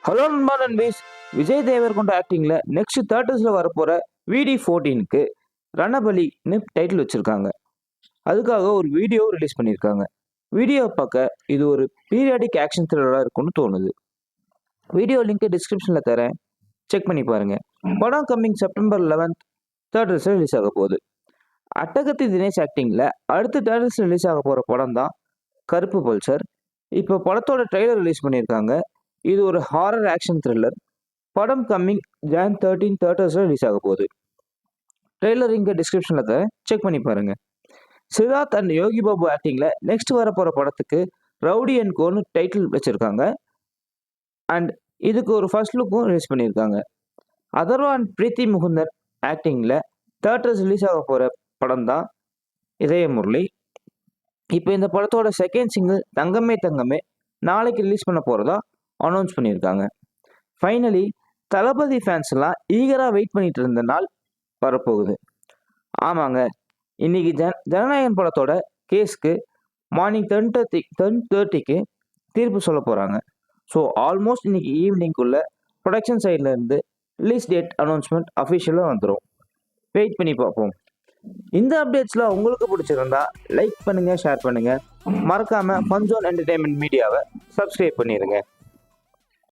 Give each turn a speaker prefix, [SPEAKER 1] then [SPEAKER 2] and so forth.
[SPEAKER 1] Hello நண்பா நண்பீஸ். Vijay Devarakonda ஆக்டிங்கில் next தேட்டர்ஸில் வரப்போகிற VD14க்கு ரணபலின்னு title வச்சுருக்காங்க. அதுக்காக ஒரு வீடியோ ரிலீஸ் பண்ணியிருக்காங்க. வீடியோ பார்க்க இது ஒரு பீரியாடிக் ஆக்ஷன் த்ரில்லராக இருக்கும்னு தோணுது. வீடியோ லிங்க் டிஸ்கிரிப்ஷனில் தரேன், செக் பண்ணி பாருங்கள். படம் கம்மிங் செப்டம்பர் 11 தேட்டர்ஸில் ரிலீஸ் ஆக போகுது. அட்டகத்தி தினேஷ் ஆக்டிங்கில் அடுத்த தேட்டர்ஸ் ரிலீஸ் ஆக போகிற படம் தான் கருப்பு பல்சர். இப்போ படத்தோட ட்ரெய்லர் ரிலீஸ் பண்ணியிருக்காங்க. இது ஒரு ஹாரர் ஆக்ஷன் த்ரில்லர். படம் கம்மிங் Jan 13 தேட்டர்ஸில் ரிலீஸ் ஆக போகுது. ட்ரெய்லர் இங்கே டிஸ்கிரிப்ஷனில் தரேன், செக் பண்ணி பாருங்கள். சித்தார்த் அண்ட் யோகி பாபு ஆக்டிங்கில் நெக்ஸ்ட் வரப்போகிற படத்துக்கு ரவுடி அண்ட் கோன்னு டைட்டில் வச்சுருக்காங்க. அண்ட் இதுக்கு ஒரு ஃபர்ஸ்ட் லுக்கும் ரிலீஸ் பண்ணியிருக்காங்க. அதர்வா அண்ட் பிரீத்தி முகுந்தன் ஆக்டிங்கில் தேட்டர்ஸ் ரிலீஸ் ஆக போகிற படம் தான் இதய முரளி. இப்போ இந்த படத்தோட செகண்ட் சிங்கிள் தங்கமே தங்கமே நாளைக்கு ரிலீஸ் பண்ண போகிறதா அனௌன்ஸ் பண்ணியிருக்காங்க. ஃபைனலி தளபதி ஃபேன்ஸ் எல்லாம் ஈகராக வெயிட் பண்ணிட்டு இருந்த நாள் வரப்போகுது. ஆமாங்க, இன்னைக்கு ஜனநாயகன் படத்தோட கேஸ்க்கு மார்னிங் 10:30க்கு தீர்ப்பு சொல்ல போகிறாங்க. ஸோ ஆல்மோஸ்ட் இன்னைக்கு ஈவினிங்குள்ள ப்ரொடக்ஷன் சைடில் இருந்து ரிலீஸ் டேட் அனௌன்ஸ்மெண்ட் அஃபிஷியலாக வந்துடும். வெயிட் பண்ணி பார்ப்போம். இந்த அப்டேட்ஸ்லாம் உங்களுக்கு பிடிச்சிருந்தா லைக் பண்ணுங்கள், ஷேர் பண்ணுங்கள். மறக்காமல் ஃபன் ஜோன் என்டர்டெயின்மெண்ட் மீடியாவை சப்ஸ்கிரைப் பண்ணிடுங்க.